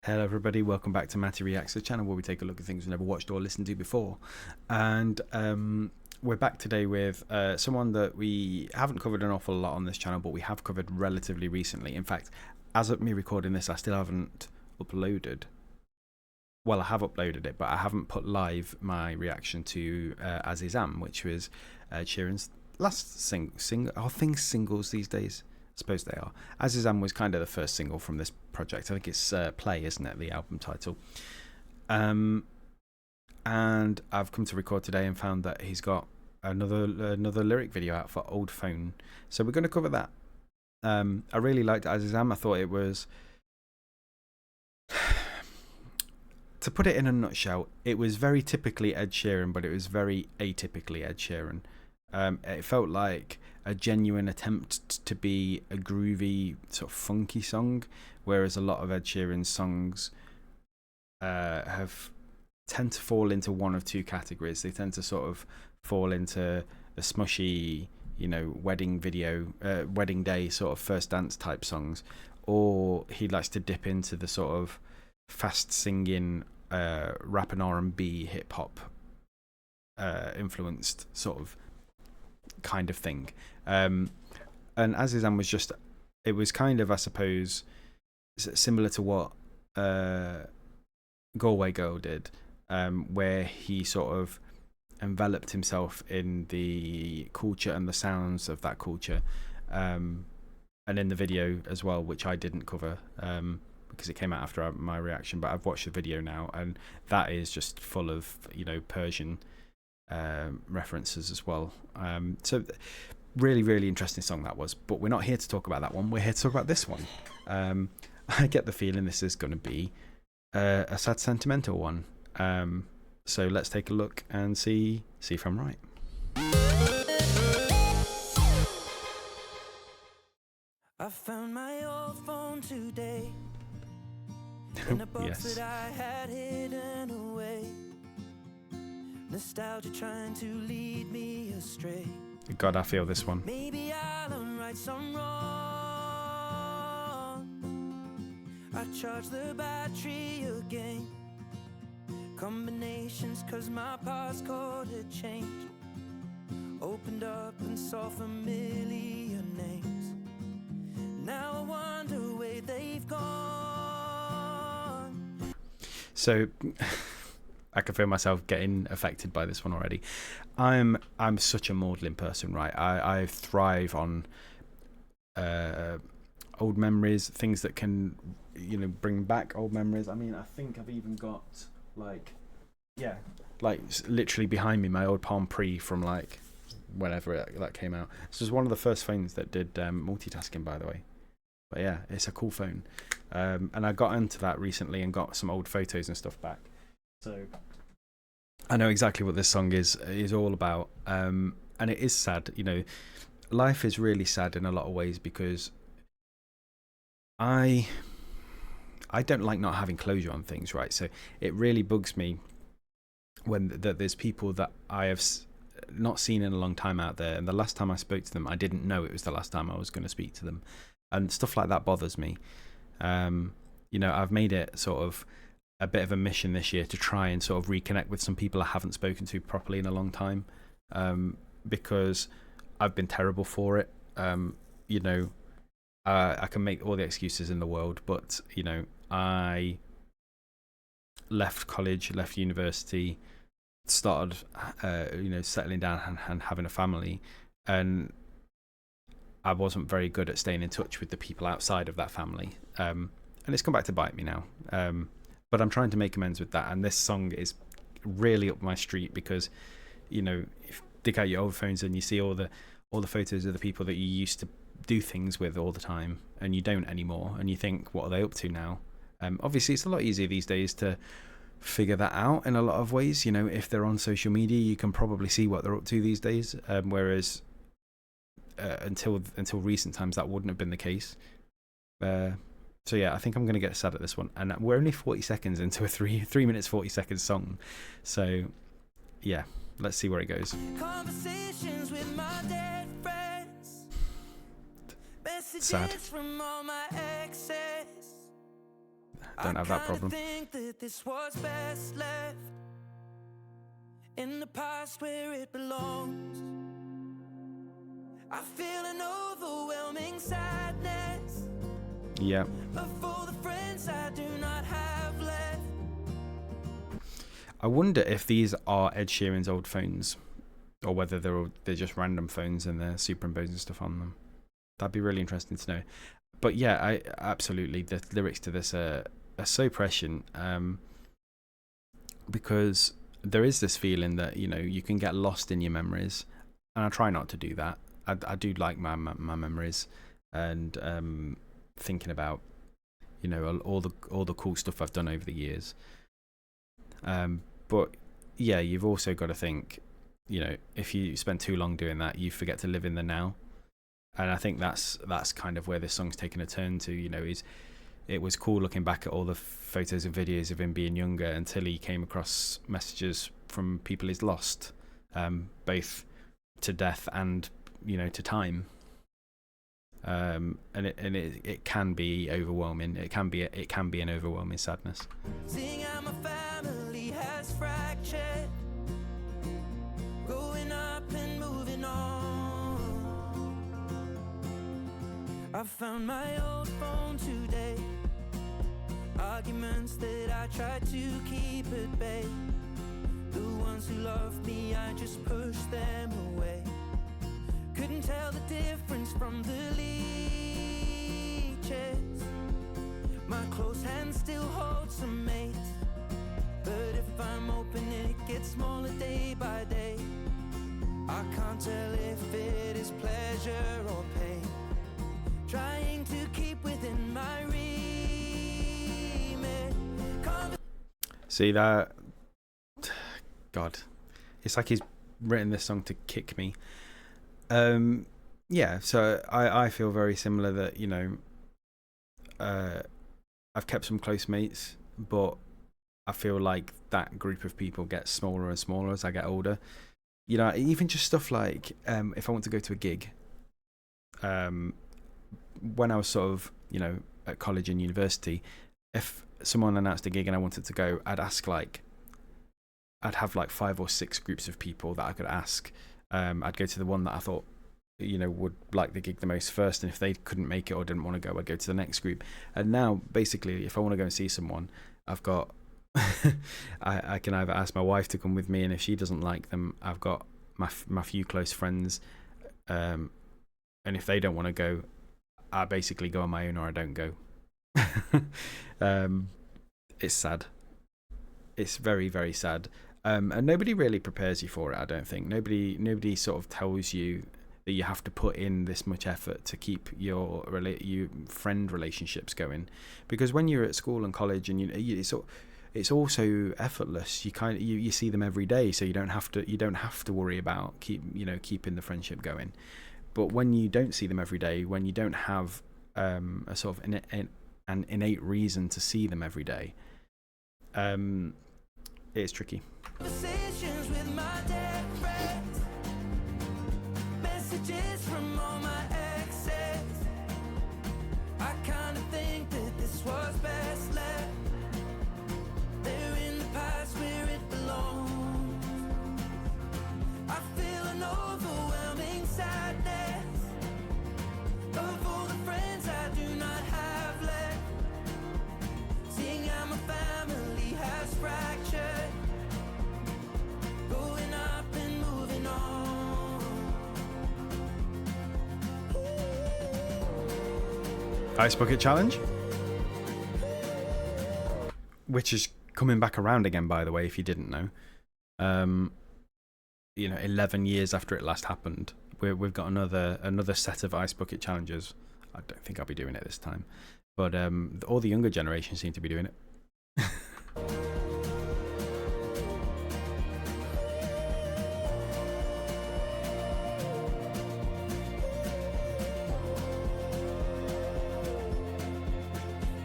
Hello everybody, welcome back to Matty Reacts, the channel where we take a look at things we've never watched or listened to before. And we're back today with someone that we haven't covered an awful lot on this channel, but we have covered relatively recently. In fact, as of me recording this, I still haven't uploaded. Well, I have uploaded it, but I haven't put live my reaction to As Is Am, which was Ed Sheeran's last single. Are things singles these days? I suppose they are. As Is Am was kind of the first single from this project. I think it's Play, isn't it? The album title. And I've come to record today and found that he's got another lyric video out for Old Phone. So we're going to cover that. I really liked As Is Am. I thought it was, to put it in a nutshell, it was very typically Ed Sheeran, but it was very atypically Ed Sheeran. It felt like a genuine attempt to be a groovy, sort of funky song, whereas a lot of Ed Sheeran's songs tend to fall into one of two categories. They tend to sort of fall into the smushy, wedding day sort of first dance type songs, or he likes to dip into the sort of fast singing, rap and R&B, hip hop influenced sort of kind of thing. And As Is Am was just, it was kind of, I suppose, similar to what Galway Girl did, where he sort of enveloped himself in the culture and the sounds of that culture, and in the video as well, which I didn't cover because it came out after my reaction, but I've watched the video now, and that is just full of Persian references as well. So really interesting song that was, but we're not here to talk about that one. We're here to talk about this one. I get the feeling this is going to be a sad sentimental one, so let's take a look and see if I'm right. I found my old phone today in a box Yes. that I had hidden away. Nostalgia trying to lead me astray. God, I feel this one. Maybe I'll unwrite some wrong. I charge the battery again. Combinations cause my passcode had changed. Opened up and saw familiar names. Now I wonder where they've gone. So I can feel myself getting affected by this one already. I'm such a maudlin person, right? I thrive on old memories, things that can bring back old memories. I mean, I think I've even got like literally behind me my old Palm Pre from like whenever that came out. This was one of the first phones that did multitasking, by the way. But yeah, it's a cool phone, and I got into that recently and got some old photos and stuff back. So I know exactly what this song is all about, and it is sad. Life is really sad in a lot of ways, because I don't like not having closure on things, right? So it really bugs me when there's people that I have not seen in a long time out there, and the last time I spoke to them, I didn't know it was the last time I was going to speak to them, and stuff like that bothers me. I've made it sort of a bit of a mission this year to try and sort of reconnect with some people I haven't spoken to properly in a long time, because I've been terrible for it. I can make all the excuses in the world, but I left college, left university, started settling down and having a family, and I wasn't very good at staying in touch with the people outside of that family, and it's come back to bite me now. But I'm trying to make amends with that, and this song is really up my street, because if you dig out your old phones and you see all the photos of the people that you used to do things with all the time, and you don't anymore, and you think, what are they up to now? Obviously it's a lot easier these days to figure that out in a lot of ways. If they're on social media, you can probably see what they're up to these days, whereas until recent times that wouldn't have been the case. So yeah, I think I'm going to get sad at this one, and we're only 40 seconds into a 3 minutes 40 seconds song, so yeah, let's see where it goes. Conversations with my dead friends. Messages Sad. from all my exes. don't have that problem. I think that this was best left in the past where it belongs. I feel an overwhelming sadness. Yeah. Of all the friends I do not have left. I wonder if these are Ed Sheeran's old phones, or whether they're just random phones and they're superimposing stuff on them. That'd be really interesting to know. But yeah, I absolutely, the lyrics to this are so prescient, because there is this feeling that, you know, you can get lost in your memories, and I try not to do that. I do like my memories, and thinking about, you know, all the cool stuff I've done over the years. But yeah, you've also got to think, you know, if you spend too long doing that, you forget to live in the now. And I think that's kind of where this song's taken a turn to. You know, it was cool looking back at all the photos and videos of him being younger until he came across messages from people he's lost, both to death and, you know, to time. And it can be overwhelming. It can be an overwhelming sadness. Seeing how my family has fractured, growing up and moving on. I found my old phone today. Arguments that I tried to keep at bay. The ones who loved me, I just pushed them away. Couldn't tell the difference from the leeches. My close hand still holds some mates, but if I'm open it gets smaller day by day. I can't tell if it is pleasure or pain, trying to keep within my remit. See that? God, it's like he's written this song to kick me. Yeah, so I feel very similar that, you know, I've kept some close mates, but I feel like that group of people gets smaller and smaller as I get older. You know, even just stuff like if I want to go to a gig, when I was sort of, you know, at college and university, if someone announced a gig and I wanted to go, I'd have like 5 or 6 groups of people that I could ask. I'd go to the one that I thought, you know, would like the gig the most first, and if they couldn't make it or didn't want to go, I'd go to the next group. And now, basically, if I want to go and see someone, I've got I can either ask my wife to come with me, and if she doesn't like them, I've got my few close friends, and if they don't want to go, I basically go on my own or I don't go. It's sad. It's very, very sad. And nobody really prepares you for it, I don't think. Nobody sort of tells you that you have to put in this much effort to keep your friend relationships going, because when you're at school and college, and it's also effortless. You see them every day, so you don't have to worry about keeping the friendship going. But when you don't see them every day, when you don't have a sort of an innate reason to see them every day, it's tricky. Conversations with my dead friends, messages from all my exes. I kinda think that this was best left. They're in the past where it belongs. I feel an overwhelming sadness of all the friends I do not have left. Seeing how my family has fractured, going up and moving on. Ice Bucket Challenge, which is coming back around again, by the way, if you didn't know. 11 years after it last happened, we've got another set of Ice Bucket Challenges. I don't think I'll be doing it this time, but all the younger generation seem to be doing it.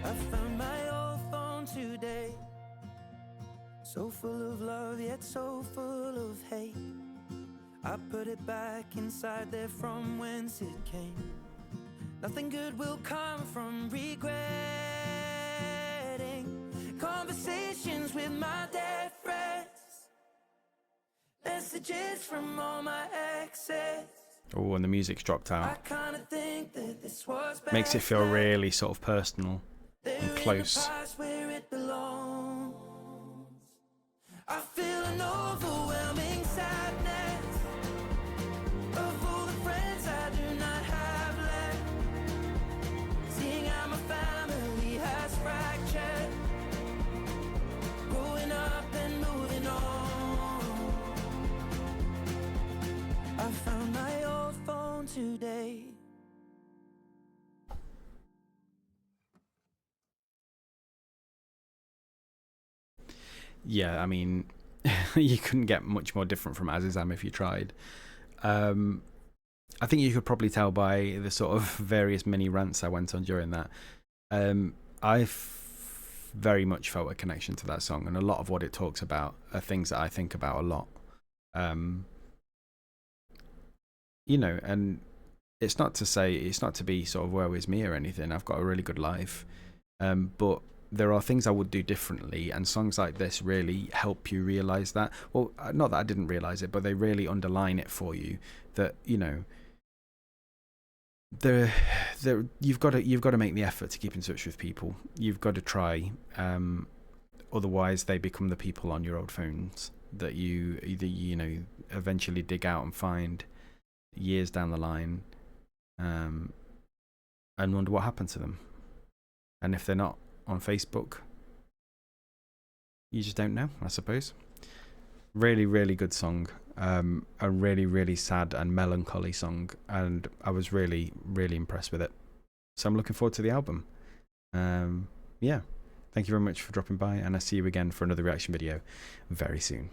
I found my old phone today, so full of love yet so full of hate. I put it back inside there from whence it came. Nothing good will come from regretting my dead friends, messages from all my exes. Oh, and the music's dropped I out. kinda think that this was Makes it best feel left. really sort of personal They're and in the close. past where it belongs. I feel an overwhelming sadness of all the friends I do not have left. Seeing how my family has fractured, growing up and moving on. I found my old phone today. Yeah, I mean, you couldn't get much more different from Azizam if you tried. I think you could probably tell by the sort of various mini rants I went on during that. Very much felt a connection to that song, and a lot of what it talks about are things that I think about a lot. And it's not to be sort of woe is me or anything. I've got a really good life, but there are things I would do differently, and songs like this really help you realize that. Well, not that I didn't realize it, but they really underline it for you. That you've got to make the effort to keep in touch with people. You've got to try. Otherwise, they become the people on your old phones that you eventually dig out and find years down the line, and wonder what happened to them. And if they're not on Facebook, you just don't know, I suppose. Really, really good song. A really, really sad and melancholy song, and I was really, really impressed with it. So I'm looking forward to the album. Yeah, thank you very much for dropping by, and I'll see you again for another reaction video very soon.